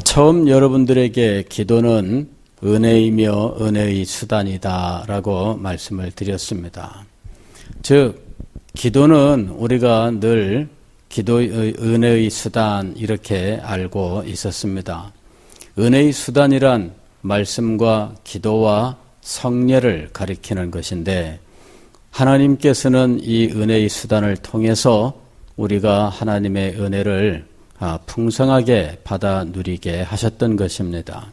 처음 여러분들에게 기도는 은혜이며 은혜의 수단이다 라고 말씀을 드렸습니다. 즉 기도는 우리가 늘 기도의 은혜의 수단 이렇게 알고 있었습니다. 은혜의 수단이란 말씀과 기도와 성례를 가리키는 것인데 하나님께서는 이 은혜의 수단을 통해서 우리가 하나님의 은혜를 풍성하게 받아 누리게 하셨던 것입니다.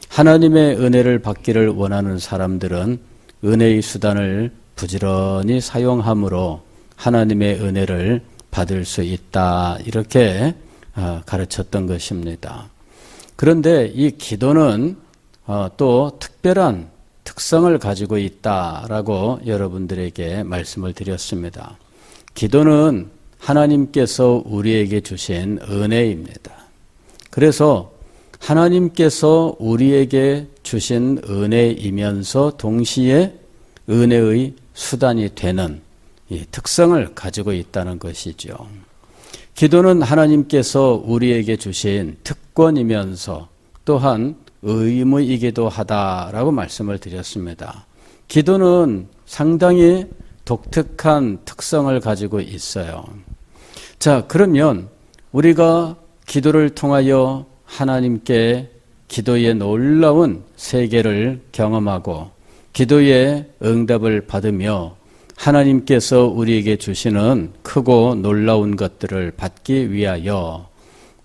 하나님의 은혜를 받기를 원하는 사람들은 은혜의 수단을 부지런히 사용함으로 하나님의 은혜를 받을 수 있다 이렇게 가르쳤던 것입니다. 그런데 이 기도는 또 특별한 특성을 가지고 있다라고 여러분들에게 말씀을 드렸습니다. 기도는 하나님께서 우리에게 주신 은혜입니다. 그래서 하나님께서 우리에게 주신 은혜이면서 동시에 은혜의 수단이 되는 이 특성을 가지고 있다는 것이죠. 기도는 하나님께서 우리에게 주신 특권이면서 또한 의무이기도 하다라고 말씀을 드렸습니다. 기도는 상당히 독특한 특성을 가지고 있어요. 자, 그러면 우리가 기도를 통하여 하나님께 기도의 놀라운 세계를 경험하고 기도의 응답을 받으며 하나님께서 우리에게 주시는 크고 놀라운 것들을 받기 위하여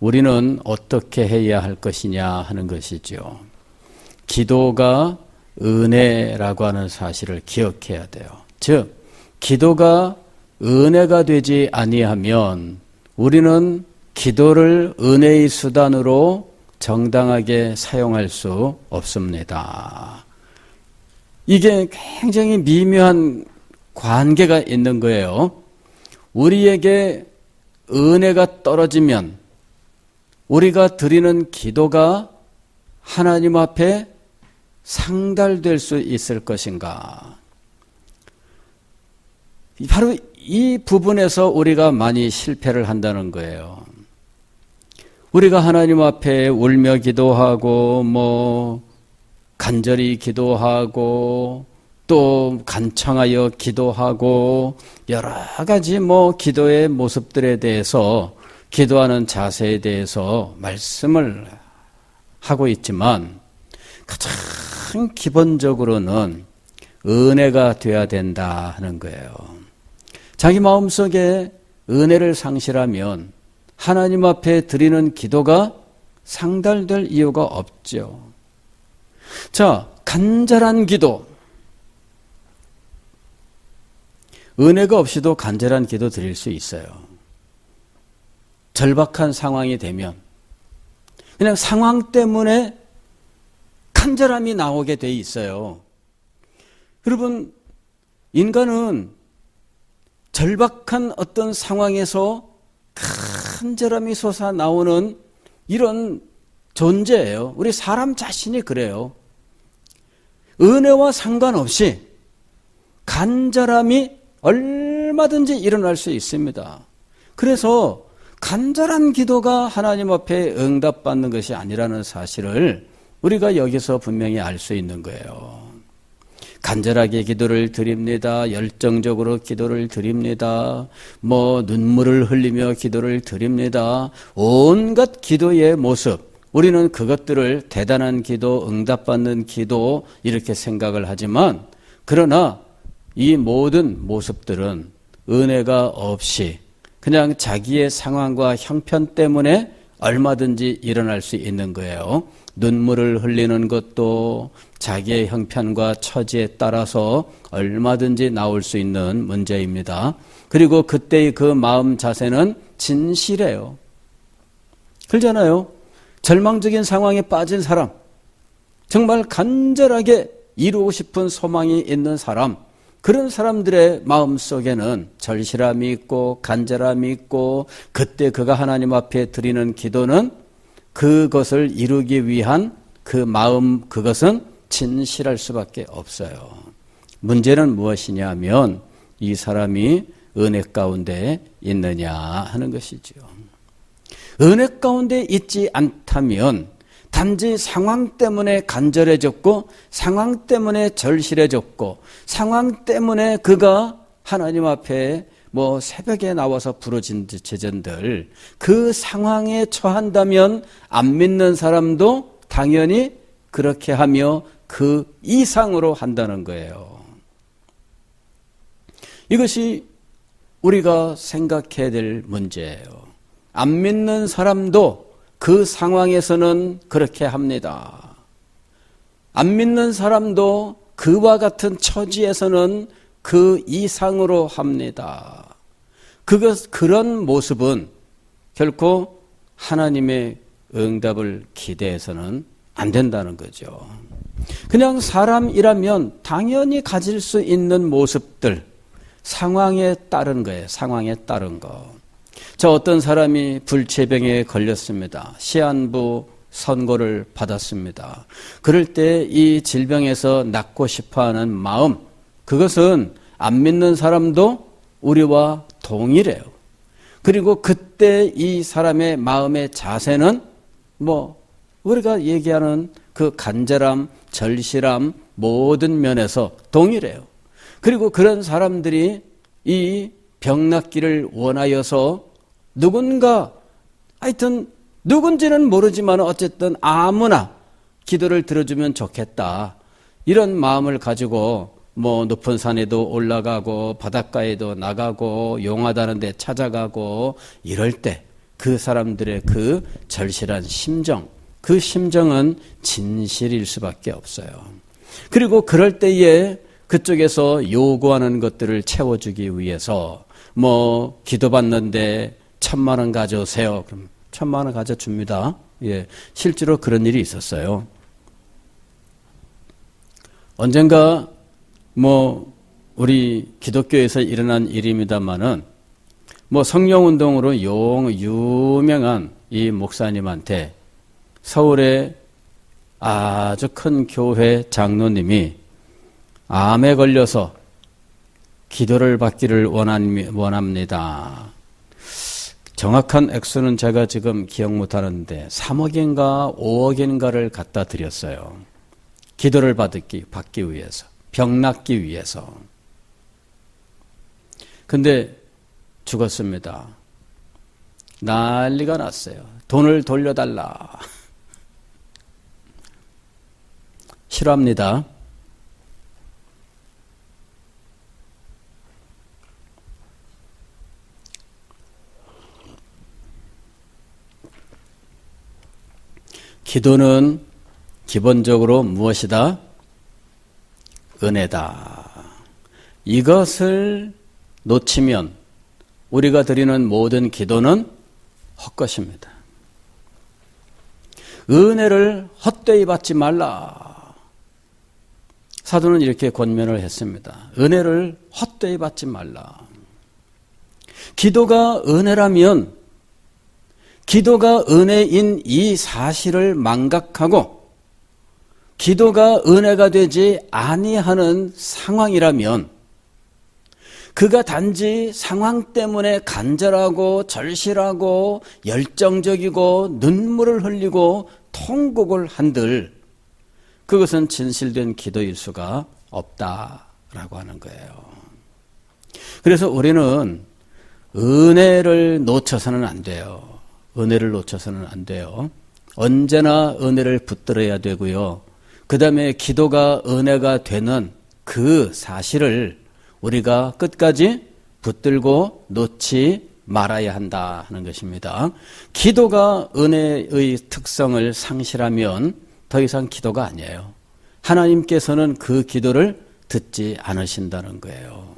우리는 어떻게 해야 할 것이냐 하는 것이죠. 기도가 은혜라고 하는 사실을 기억해야 돼요. 즉 기도가 은혜가 되지 아니하면 우리는 기도를 은혜의 수단으로 정당하게 사용할 수 없습니다. 이게 굉장히 미묘한 관계가 있는 거예요. 우리에게 은혜가 떨어지면 우리가 드리는 기도가 하나님 앞에 상달될 수 있을 것인가? 바로 이 부분에서 우리가 많이 실패를 한다는 거예요. 우리가 하나님 앞에 울며 기도하고 간절히 기도하고 또 간청하여 기도하고 여러 가지 기도의 모습들에 대해서 기도하는 자세에 대해서 말씀을 하고 있지만 가장 기본적으로는 은혜가 되어야 된다 하는 거예요. 자기 마음속에 은혜를 상실하면 하나님 앞에 드리는 기도가 상달될 이유가 없죠. 자, 간절한 기도. 은혜가 없이도 간절한 기도 드릴 수 있어요. 절박한 상황이 되면 그냥 상황 때문에 간절함이 나오게 돼 있어요. 여러분, 인간은 절박한 어떤 상황에서 간절함이 솟아나오는 이런 존재예요. 우리 사람 자신이 그래요. 은혜와 상관없이 간절함이 얼마든지 일어날 수 있습니다. 그래서 간절한 기도가 하나님 앞에 응답받는 것이 아니라는 사실을 우리가 여기서 분명히 알 수 있는 거예요. 간절하게 기도를 드립니다. 열정적으로 기도를 드립니다. 눈물을 흘리며 기도를 드립니다. 온갖 기도의 모습, 우리는 그것들을 대단한 기도, 응답받는 기도 이렇게 생각을 하지만 그러나 이 모든 모습들은 은혜가 없이 그냥 자기의 상황과 형편 때문에 얼마든지 일어날 수 있는 거예요. 눈물을 흘리는 것도 자기의 형편과 처지에 따라서 얼마든지 나올 수 있는 문제입니다. 그리고 그때의 그 마음 자세는 진실해요. 그러잖아요. 절망적인 상황에 빠진 사람, 정말 간절하게 이루고 싶은 소망이 있는 사람, 그런 사람들의 마음속에는 절실함이 있고 간절함이 있고 그때 그가 하나님 앞에 드리는 기도는 그것을 이루기 위한 그 마음, 그것은 진실할 수밖에 없어요. 문제는 무엇이냐면 이 사람이 은혜 가운데 있느냐 하는 것이죠. 은혜 가운데 있지 않다면 단지 상황 때문에 간절해졌고 상황 때문에 절실해졌고 상황 때문에 그가 하나님 앞에 새벽에 나와서 부러진 제전들 그 상황에 처한다면 안 믿는 사람도 당연히 그렇게 하며 그 이상으로 한다는 거예요. 이것이 우리가 생각해야 될 문제예요. 안 믿는 사람도 그 상황에서는 그렇게 합니다. 안 믿는 사람도 그와 같은 처지에서는 그 이상으로 합니다. 그런 모습은 결코 하나님의 응답을 기대해서는 안 된다는 거죠. 그냥 사람이라면 당연히 가질 수 있는 모습들, 상황에 따른 거예요. 상황에 따른 거. 어떤 사람이 불치병에 걸렸습니다. 시한부 선고를 받았습니다. 그럴 때 이 질병에서 낫고 싶어하는 마음, 그것은 안 믿는 사람도 우리와 동일해요. 그리고 그때 이 사람의 마음의 자세는 우리가 얘기하는 그 간절함, 절실함 모든 면에서 동일해요. 그리고 그런 사람들이 이 병 낫기를 원하여서 누군지는 모르지만 어쨌든 아무나 기도를 들어주면 좋겠다. 이런 마음을 가지고 높은 산에도 올라가고 바닷가에도 나가고 용하다는 데 찾아가고 이럴 때 그 사람들의 그 절실한 심정, 그 심정은 진실일 수밖에 없어요. 그리고 그럴 때에 그쪽에서 요구하는 것들을 채워주기 위해서 기도받는데 1,000,000원 가져오세요. 그럼 1,000,000원 가져줍니다. 예, 실제로 그런 일이 있었어요. 언젠가 우리 기독교에서 일어난 일입니다만은 성령운동으로 유명한 이 목사님한테 서울의 아주 큰 교회 장로님이 암에 걸려서 기도를 받기를 원합니다. 정확한 액수는 제가 지금 기억 못하는데 3억인가 5억인가를 갖다 드렸어요. 기도를 받기 위해서, 병 낫기 위해서. 근데 죽었습니다. 난리가 났어요. 돈을 돌려달라. 싫어합니다. 기도는 기본적으로 무엇이다? 은혜다. 이것을 놓치면 우리가 드리는 모든 기도는 헛것입니다. 은혜를 헛되이 받지 말라. 사도는 이렇게 권면을 했습니다. 은혜를 헛되이 받지 말라. 기도가 은혜라면 기도가 은혜인 이 사실을 망각하고 기도가 은혜가 되지 아니하는 상황이라면 그가 단지 상황 때문에 간절하고 절실하고 열정적이고 눈물을 흘리고 통곡을 한들 그것은 진실된 기도일 수가 없다라고 하는 거예요. 그래서 우리는 은혜를 놓쳐서는 안 돼요. 은혜를 놓쳐서는 안 돼요. 언제나 은혜를 붙들어야 되고요. 그 다음에 기도가 은혜가 되는 그 사실을 우리가 끝까지 붙들고 놓지 말아야 한다 하는 것입니다. 기도가 은혜의 특성을 상실하면 더 이상 기도가 아니에요. 하나님께서는 그 기도를 듣지 않으신다는 거예요.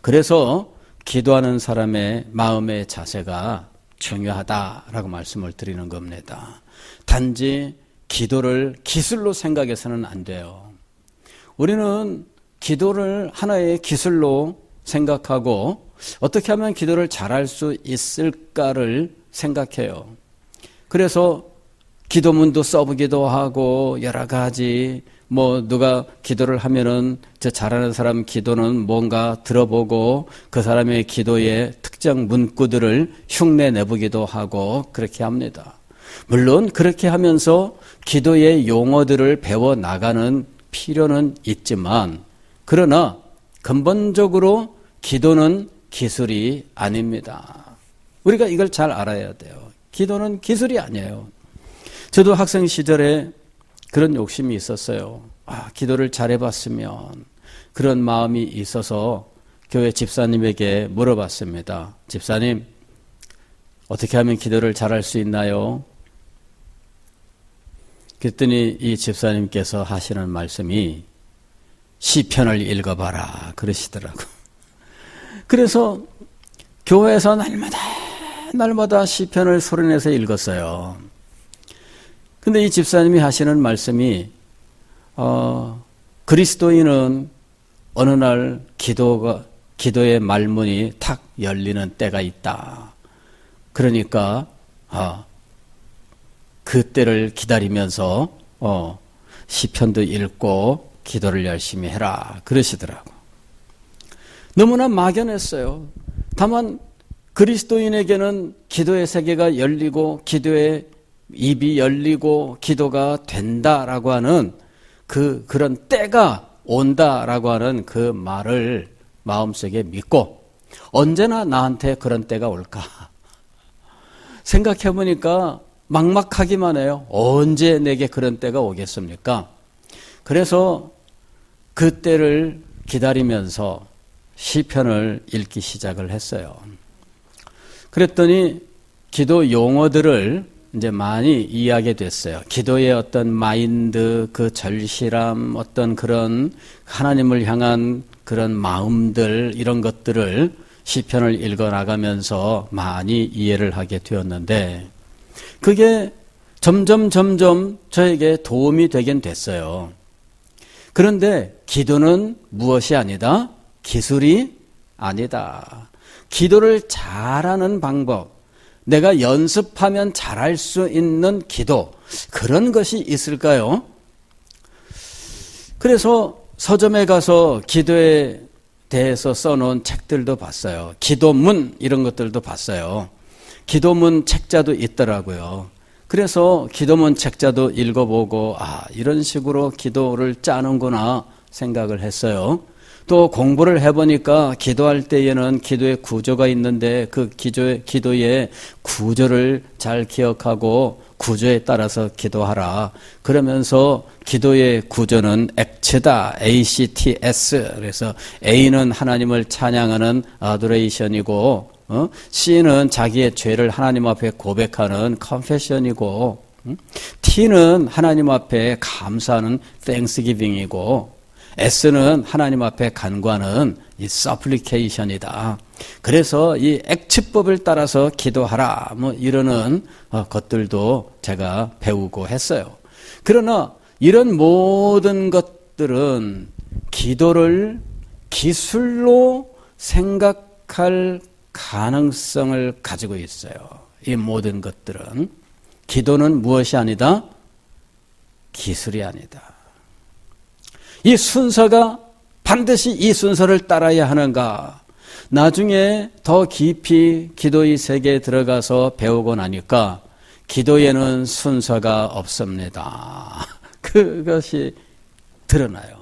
그래서 기도하는 사람의 마음의 자세가 중요하다라고 말씀을 드리는 겁니다. 단지 기도를 기술로 생각해서는 안 돼요. 우리는 기도를 하나의 기술로 생각하고 어떻게 하면 기도를 잘할 수 있을까를 생각해요. 그래서 기도문도 써보기도 하고 여러 가지 누가 기도를 하면은 저 잘하는 사람 기도는 뭔가 들어보고 그 사람의 기도의 특정 문구들을 흉내 내보기도 하고 그렇게 합니다. 물론 그렇게 하면서 기도의 용어들을 배워 나가는 필요는 있지만 그러나 근본적으로 기도는 기술이 아닙니다. 우리가 이걸 잘 알아야 돼요. 기도는 기술이 아니에요. 저도 학생 시절에 그런 욕심이 있었어요. 기도를 잘해봤으면 그런 마음이 있어서 교회 집사님에게 물어봤습니다. 집사님, 어떻게 하면 기도를 잘할 수 있나요? 그랬더니 이 집사님께서 하시는 말씀이 시편을 읽어봐라 그러시더라고. 그래서 교회에서 날마다 시편을 소리내서 읽었어요. 근데 이 집사님이 하시는 말씀이 그리스도인은 어느 날 기도의 말문이 탁 열리는 때가 있다. 그러니까 그 때를 기다리면서 시편도 읽고 기도를 열심히 해라 그러시더라고. 너무나 막연했어요. 다만 그리스도인에게는 기도의 세계가 열리고 기도의 입이 열리고 기도가 된다라고 하는 그런 때가 온다라고 하는 그 말을 마음속에 믿고 언제나 나한테 그런 때가 올까 생각해 보니까 막막하기만 해요. 언제 내게 그런 때가 오겠습니까? 그래서 그 때를 기다리면서 시편을 읽기 시작을 했어요. 그랬더니 기도 용어들을 이제 많이 이해하게 됐어요. 기도의 어떤 마인드, 그 절실함, 어떤 그런 하나님을 향한 그런 마음들, 이런 것들을 시편을 읽어 나가면서 많이 이해를 하게 되었는데 그게 점점 저에게 도움이 되긴 됐어요. 그런데 기도는 무엇이 아니다? 기술이 아니다. 기도를 잘하는 방법, 내가 연습하면 잘할 수 있는 기도, 그런 것이 있을까요? 그래서 서점에 가서 기도에 대해서 써놓은 책들도 봤어요. 기도문 이런 것들도 봤어요. 기도문 책자도 있더라고요. 그래서 기도문 책자도 읽어보고 이런 식으로 기도를 짜는구나 생각을 했어요. 또 공부를 해보니까 기도할 때에는 기도의 구조가 있는데 그 기도의 구조를 잘 기억하고 구조에 따라서 기도하라. 그러면서 기도의 구조는 ACT다. ACTS. 그래서 A는 하나님을 찬양하는 adoration이고 C는 자기의 죄를 하나님 앞에 고백하는 confession이고 T는 하나님 앞에 감사하는 thanksgiving이고 S는 하나님 앞에 간구하는 이 supplication이다. 그래서 이 액치법을 따라서 기도하라 이러는 것들도 제가 배우고 했어요. 그러나 이런 모든 것들은 기도를 기술로 생각할 가능성을 가지고 있어요. 이 모든 것들은 기도는 무엇이 아니다? 기술이 아니다. 이 순서가 반드시 이 순서를 따라야 하는가? 나중에 더 깊이 기도의 세계에 들어가서 배우고 나니까 기도에는 순서가 없습니다. 그것이 드러나요.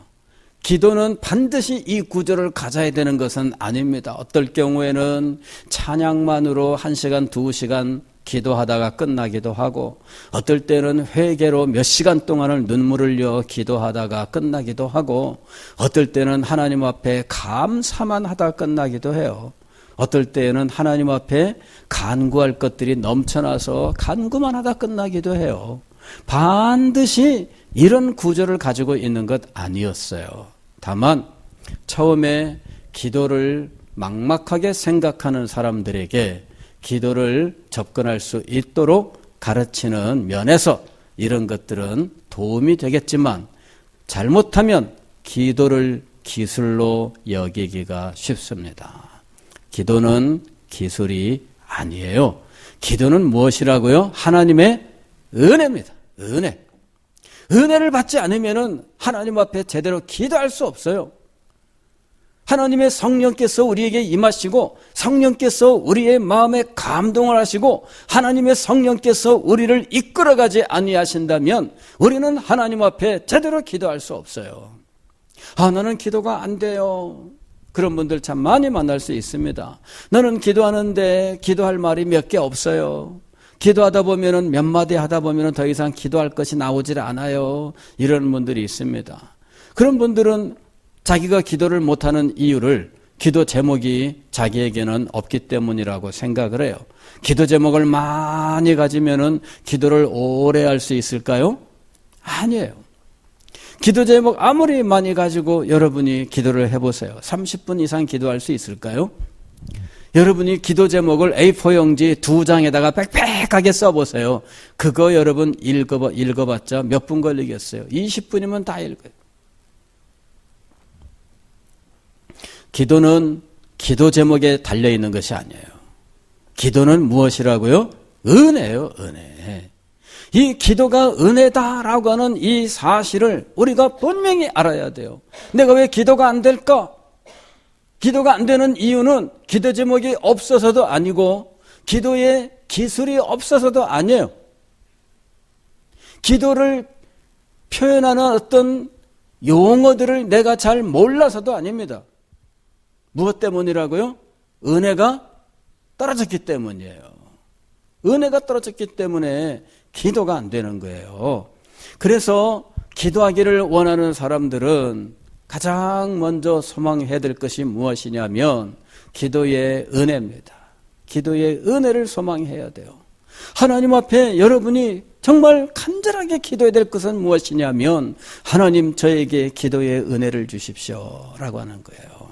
기도는 반드시 이 구조를 가져야 되는 것은 아닙니다. 어떨 경우에는 찬양만으로 1시간, 2시간 기도하다가 끝나기도 하고 어떨 때는 회개로 몇 시간 동안을 눈물을 흘려 기도하다가 끝나기도 하고 어떨 때는 하나님 앞에 감사만 하다 끝나기도 해요. 어떨 때는 하나님 앞에 간구할 것들이 넘쳐나서 간구만 하다 끝나기도 해요. 반드시 이런 구조를 가지고 있는 것 아니었어요. 다만 처음에 기도를 막막하게 생각하는 사람들에게 기도를 접근할 수 있도록 가르치는 면에서 이런 것들은 도움이 되겠지만 잘못하면 기도를 기술로 여기기가 쉽습니다. 기도는 기술이 아니에요. 기도는 무엇이라고요? 하나님의 은혜입니다. 은혜. 은혜를 받지 않으면은 하나님 앞에 제대로 기도할 수 없어요. 하나님의 성령께서 우리에게 임하시고 성령께서 우리의 마음에 감동을 하시고 하나님의 성령께서 우리를 이끌어가지 아니하신다면 우리는 하나님 앞에 제대로 기도할 수 없어요. 나는 기도가 안 돼요. 그런 분들 참 많이 만날 수 있습니다. 나는 기도하는데 기도할 말이 몇 개 없어요. 기도하다 보면은 몇 마디 하다 보면은 더 이상 기도할 것이 나오질 않아요. 이런 분들이 있습니다. 그런 분들은 자기가 기도를 못하는 이유를 기도 제목이 자기에게는 없기 때문이라고 생각을 해요. 기도 제목을 많이 가지면은 기도를 오래 할 수 있을까요? 아니에요. 기도 제목 아무리 많이 가지고 여러분이 기도를 해보세요. 30분 이상 기도할 수 있을까요? 여러분이 기도 제목을 A4 용지 2장에다가 빽빽하게 써보세요. 그거 여러분 읽어봤자 몇 분 걸리겠어요? 20분이면 다 읽어요. 기도는 기도 제목에 달려있는 것이 아니에요. 기도는 무엇이라고요? 은혜예요, 은혜. 이 기도가 은혜다라고 하는 이 사실을 우리가 분명히 알아야 돼요. 내가 왜 기도가 안 될까? 기도가 안 되는 이유는 기도 제목이 없어서도 아니고 기도의 기술이 없어서도 아니에요. 기도를 표현하는 어떤 용어들을 내가 잘 몰라서도 아닙니다. 무엇 때문이라고요? 은혜가 떨어졌기 때문이에요. 은혜가 떨어졌기 때문에 기도가 안 되는 거예요. 그래서 기도하기를 원하는 사람들은 가장 먼저 소망해야 될 것이 무엇이냐면 기도의 은혜입니다. 기도의 은혜를 소망해야 돼요. 하나님 앞에 여러분이 정말 간절하게 기도해야 될 것은 무엇이냐면 하나님 저에게 기도의 은혜를 주십시오 라고 하는 거예요.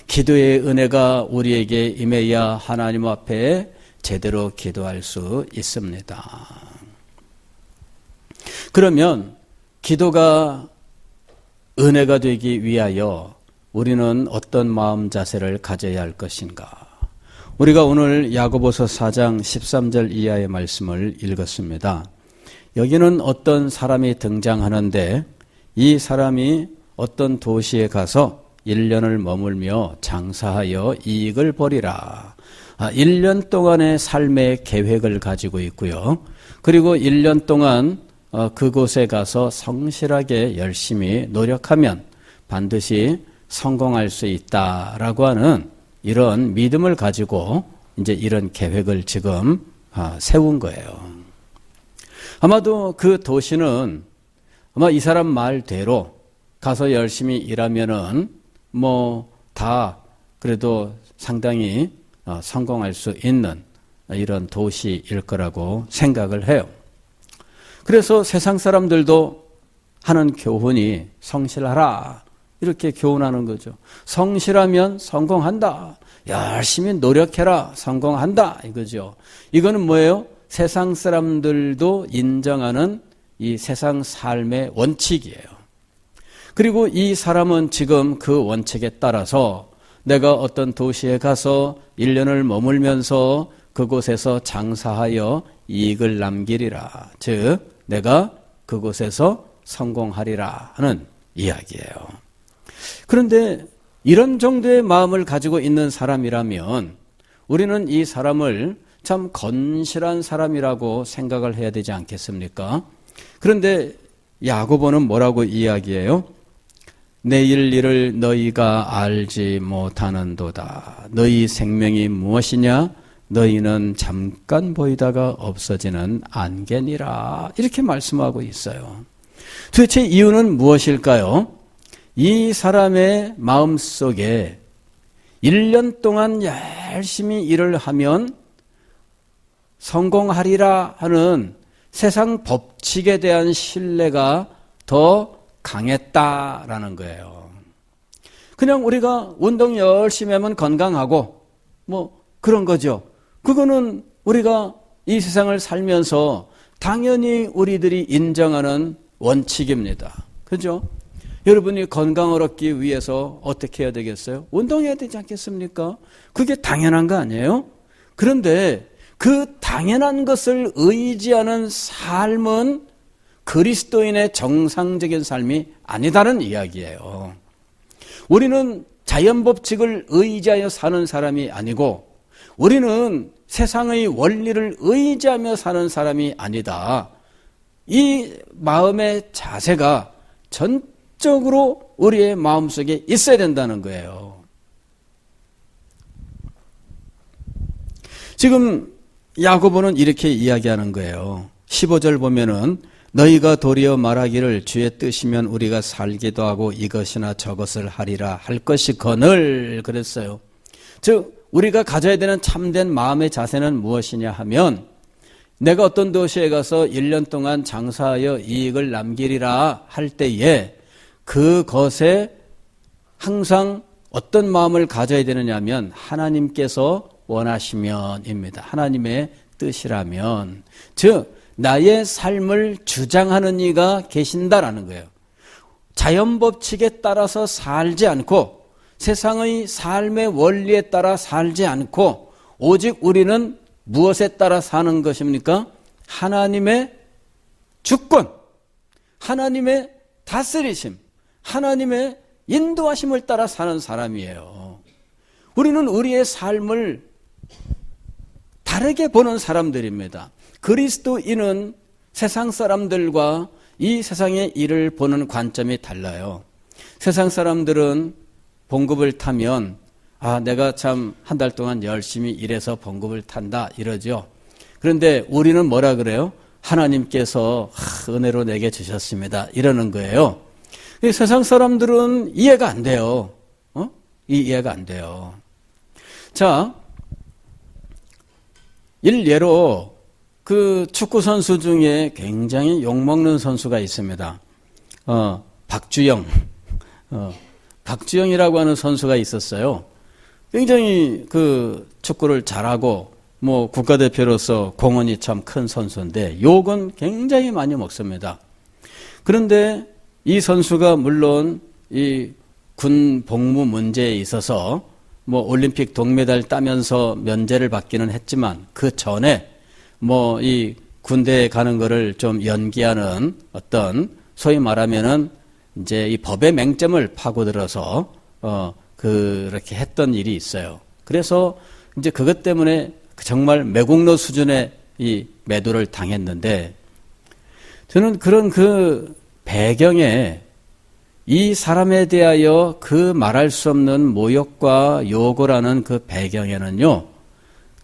기도의 은혜가 우리에게 임해야 하나님 앞에 제대로 기도할 수 있습니다. 그러면 기도가 은혜가 되기 위하여 우리는 어떤 마음 자세를 가져야 할 것인가? 우리가 오늘 야고보서 4장 13절 이하의 말씀을 읽었습니다. 여기는 어떤 사람이 등장하는데 이 사람이 어떤 도시에 가서 1년을 머물며 장사하여 이익을 벌이라. 1년 동안의 삶의 계획을 가지고 있고요. 그리고 1년 동안 그곳에 가서 성실하게 열심히 노력하면 반드시 성공할 수 있다라고 하는 이런 믿음을 가지고 이제 이런 계획을 지금 세운 거예요. 아마도 그 도시는 아마 이 사람 말대로 가서 열심히 일하면은 다 그래도 상당히 성공할 수 있는 이런 도시일 거라고 생각을 해요. 그래서 세상 사람들도 하는 교훈이 성실하라 이렇게 교훈하는 거죠. 성실하면 성공한다. 열심히 노력해라. 성공한다. 이거죠. 이거는 뭐예요? 세상 사람들도 인정하는 이 세상 삶의 원칙이에요. 그리고 이 사람은 지금 그 원칙에 따라서 내가 어떤 도시에 가서 1년을 머물면서 그곳에서 장사하여 이익을 남기리라. 즉 내가 그곳에서 성공하리라 하는 이야기예요. 그런데 이런 정도의 마음을 가지고 있는 사람이라면 우리는 이 사람을 참 건실한 사람이라고 생각을 해야 되지 않겠습니까? 그런데 야고보는 뭐라고 이야기해요? 내일 일을 너희가 알지 못하는도다. 너희 생명이 무엇이냐? 너희는 잠깐 보이다가 없어지는 안개니라. 이렇게 말씀하고 있어요. 도대체 이유는 무엇일까요? 이 사람의 마음속에 1년 동안 열심히 일을 하면 성공하리라 하는 세상 법칙에 대한 신뢰가 더 강했다라는 거예요. 그냥 우리가 운동 열심히 하면 건강하고 그런 거죠. 그거는 우리가 이 세상을 살면서 당연히 우리들이 인정하는 원칙입니다. 그죠? 여러분이 건강을 얻기 위해서 어떻게 해야 되겠어요? 운동해야 되지 않겠습니까? 그게 당연한 거 아니에요? 그런데 그 당연한 것을 의지하는 삶은 그리스도인의 정상적인 삶이 아니다는 이야기예요. 우리는 자연 법칙을 의지하여 사는 사람이 아니고 우리는 세상의 원리를 의지하며 사는 사람이 아니다. 이 마음의 자세가 전적으로 우리의 마음속에 있어야 된다는 거예요. 지금 야고보는 이렇게 이야기하는 거예요. 15절 보면은 너희가 도리어 말하기를 주의 뜻이면 우리가 살기도 하고 이것이나 저것을 하리라 할 것이거늘 그랬어요. 즉 우리가 가져야 되는 참된 마음의 자세는 무엇이냐 하면 내가 어떤 도시에 가서 1년 동안 장사하여 이익을 남기리라 할 때에 그것에 항상 어떤 마음을 가져야 되느냐 하면 하나님께서 원하시면입니다. 하나님의 뜻이라면, 즉 나의 삶을 주장하는 이가 계신다라는 거예요. 자연 법칙에 따라서 살지 않고 세상의 삶의 원리에 따라 살지 않고 오직 우리는 무엇에 따라 사는 것입니까? 하나님의 주권, 하나님의 다스리심, 하나님의 인도하심을 따라 사는 사람이에요. 우리는 우리의 삶을 다르게 보는 사람들입니다. 그리스도인은 세상 사람들과 이 세상의 일을 보는 관점이 달라요. 세상 사람들은 봉급을 타면 내가 참 한 달 동안 열심히 일해서 봉급을 탄다 이러죠. 그런데 우리는 뭐라 그래요? 하나님께서 은혜로 내게 주셨습니다 이러는 거예요. 세상 사람들은 이해가 안 돼요. 이해가 안 돼요. 자, 일례로 그 축구 선수 중에 굉장히 욕먹는 선수가 있습니다. 박주영이라고 하는 선수가 있었어요. 굉장히 그 축구를 잘하고 뭐 국가대표로서 공헌이 참 큰 선수인데 욕은 굉장히 많이 먹습니다. 그런데 이 선수가 물론 이 군 복무 문제에 있어서 뭐 올림픽 동메달 따면서 면제를 받기는 했지만 그 전에 뭐 이 군대에 가는 거를 좀 연기하는 어떤 소위 말하면은 이제 이 법의 맹점을 파고들어서 그렇게 했던 일이 있어요. 그래서 이제 그것 때문에 정말 매국노 수준의 이 매도를 당했는데 저는 그런 그 배경에 이 사람에 대하여 그 말할 수 없는 모욕과 요구라는 그 배경에는요,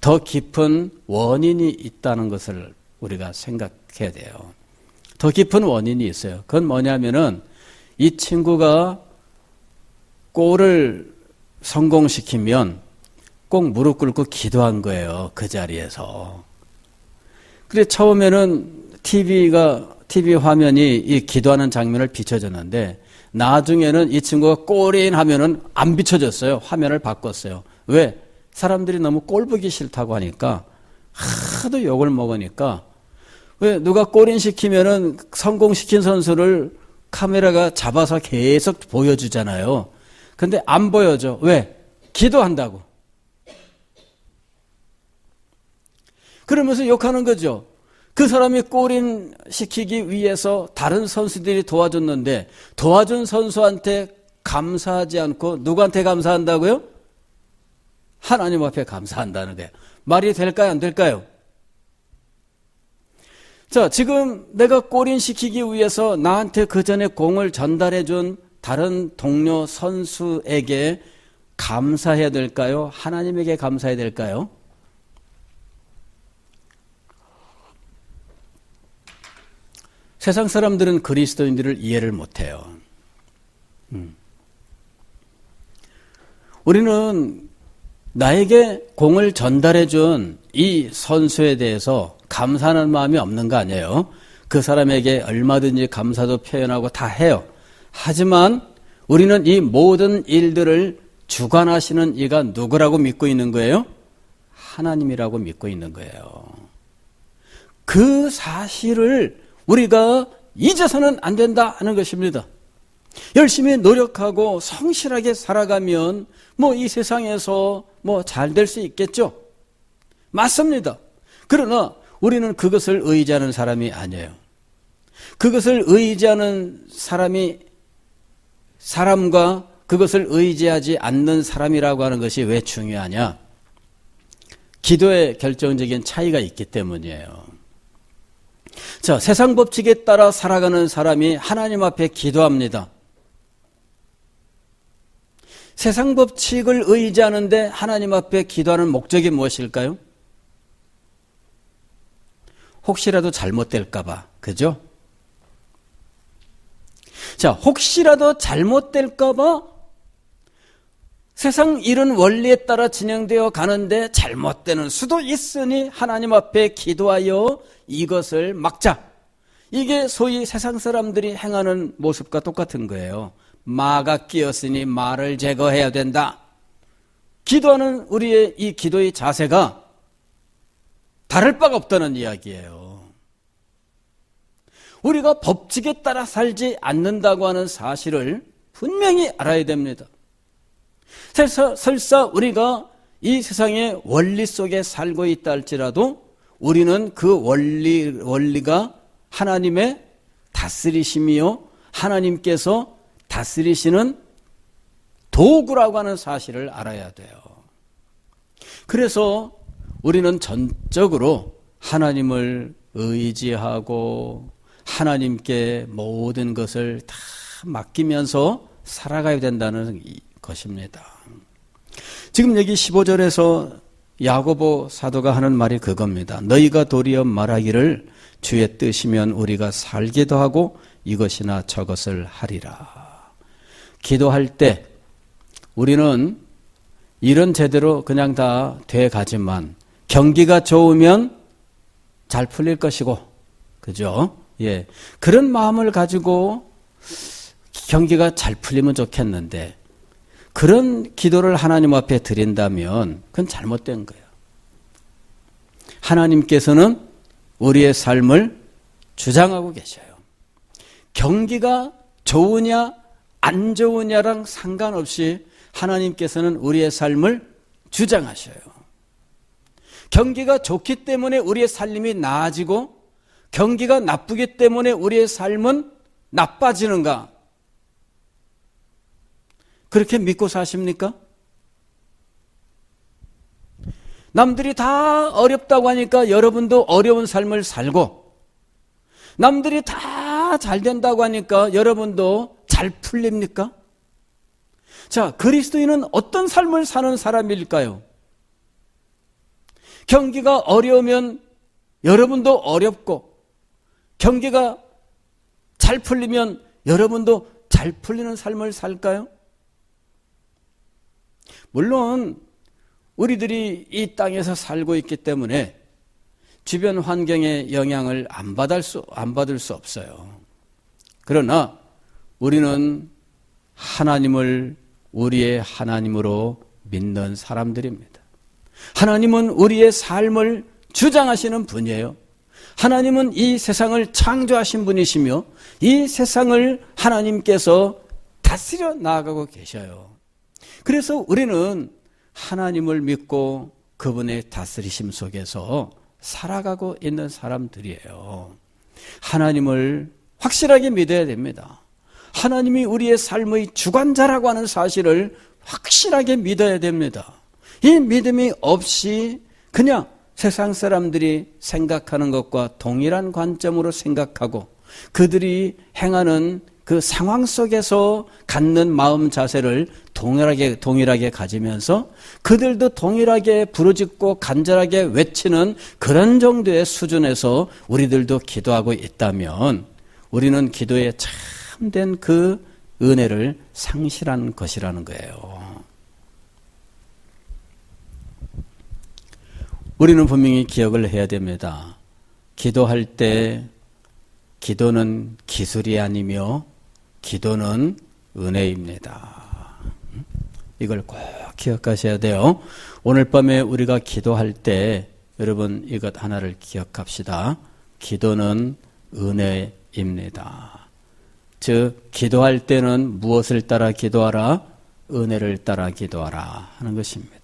더 깊은 원인이 있다는 것을 우리가 생각해야 돼요. 더 깊은 원인이 있어요. 그건 뭐냐면은 이 친구가 골을 성공시키면 꼭 무릎 꿇고 기도한 거예요. 그 자리에서. 그래 처음에는 TV 화면이 이 기도하는 장면을 비춰줬는데 나중에는 이 친구가 골인 하면은 안 비춰졌어요. 화면을 바꿨어요. 왜? 사람들이 너무 골 보기 싫다고 하니까 하도 욕을 먹으니까 왜 누가 골인 시키면은 성공시킨 선수를 카메라가 잡아서 계속 보여주잖아요. 근데 안 보여줘. 왜? 기도한다고. 그러면서 욕하는 거죠. 그 사람이 골인 시키기 위해서 다른 선수들이 도와줬는데 도와준 선수한테 감사하지 않고 누구한테 감사한다고요? 하나님 앞에 감사한다는 거예요. 말이 될까요? 안 될까요? 자, 지금 내가 골인 시키기 위해서 나한테 그 전에 공을 전달해 준 다른 동료 선수에게 감사해야 될까요? 하나님에게 감사해야 될까요? 세상 사람들은 그리스도인들을 이해를 못해요. 우리는 나에게 공을 전달해 준 이 선수에 대해서 감사하는 마음이 없는 거 아니에요. 그 사람에게 얼마든지 감사도 표현하고 다 해요. 하지만 우리는 이 모든 일들을 주관하시는 이가 누구라고 믿고 있는 거예요? 하나님이라고 믿고 있는 거예요. 그 사실을 우리가 잊어서는 안 된다 하는 것입니다. 열심히 노력하고 성실하게 살아가면 뭐 이 세상에서 뭐 잘 될 수 있겠죠. 맞습니다. 그러나 우리는 그것을 의지하는 사람이 아니에요. 그것을 의지하는 사람과 그것을 의지하지 않는 사람이라고 하는 것이 왜 중요하냐? 기도에 결정적인 차이가 있기 때문이에요. 자, 세상 법칙에 따라 살아가는 사람이 하나님 앞에 기도합니다. 세상 법칙을 의지하는데 하나님 앞에 기도하는 목적이 무엇일까요? 혹시라도 잘못될까 봐. 그죠? 자, 혹시라도 잘못될까 봐 세상 이런 원리에 따라 진행되어 가는데 잘못되는 수도 있으니 하나님 앞에 기도하여 이것을 막자. 이게 소위 세상 사람들이 행하는 모습과 똑같은 거예요. 마가 끼었으니 마를 제거해야 된다. 기도하는 우리의 이 기도의 자세가 다를 바가 없다는 이야기예요. 우리가 법칙에 따라 살지 않는다고 하는 사실을 분명히 알아야 됩니다. 설사 우리가 이 세상의 원리 속에 살고 있다 할지라도 우리는 그 원리가 하나님의 다스리심이요, 하나님께서 다스리시는 도구라고 하는 사실을 알아야 돼요. 그래서 우리는 전적으로 하나님을 의지하고 하나님께 모든 것을 다 맡기면서 살아가야 된다는 것입니다. 지금 여기 15절에서 야고보 사도가 하는 말이 그겁니다. 너희가 도리어 말하기를 주의 뜻이면 우리가 살기도 하고 이것이나 저것을 하리라. 기도할 때 우리는 일은 제대로 그냥 다 돼가지만 경기가 좋으면 잘 풀릴 것이고, 그죠? 예. 그런 마음을 가지고 경기가 잘 풀리면 좋겠는데 그런 기도를 하나님 앞에 드린다면 그건 잘못된 거예요. 하나님께서는 우리의 삶을 주장하고 계셔요. 경기가 좋으냐 안 좋으냐랑 상관없이 하나님께서는 우리의 삶을 주장하셔요. 경기가 좋기 때문에 우리의 삶이 나아지고 경기가 나쁘기 때문에 우리의 삶은 나빠지는가? 그렇게 믿고 사십니까? 남들이 다 어렵다고 하니까 여러분도 어려운 삶을 살고 남들이 다 잘 된다고 하니까 여러분도 잘 풀립니까? 자, 그리스도인은 어떤 삶을 사는 사람일까요? 경기가 어려우면 여러분도 어렵고 경기가 잘 풀리면 여러분도 잘 풀리는 삶을 살까요? 물론 우리들이 이 땅에서 살고 있기 때문에 주변 환경의 영향을 안 받을 수 없어요. 그러나 우리는 하나님을 우리의 하나님으로 믿는 사람들입니다. 하나님은 우리의 삶을 주장하시는 분이에요. 하나님은 이 세상을 창조하신 분이시며 이 세상을 하나님께서 다스려 나아가고 계셔요. 그래서 우리는 하나님을 믿고 그분의 다스리심 속에서 살아가고 있는 사람들이에요. 하나님을 확실하게 믿어야 됩니다. 하나님이 우리의 삶의 주관자라고 하는 사실을 확실하게 믿어야 됩니다. 이 믿음이 없이 그냥 세상 사람들이 생각하는 것과 동일한 관점으로 생각하고 그들이 행하는 그 상황 속에서 갖는 마음 자세를 동일하게 가지면서 그들도 동일하게 부르짖고 간절하게 외치는 그런 정도의 수준에서 우리들도 기도하고 있다면 우리는 기도에 참된 그 은혜를 상실한 것이라는 거예요. 우리는 분명히 기억을 해야 됩니다. 기도할 때 기도는 기술이 아니며 기도는 은혜입니다. 이걸 꼭 기억하셔야 돼요. 오늘 밤에 우리가 기도할 때 여러분 이것 하나를 기억합시다. 기도는 은혜입니다. 즉 기도할 때는 무엇을 따라 기도하라? 은혜를 따라 기도하라 하는 것입니다.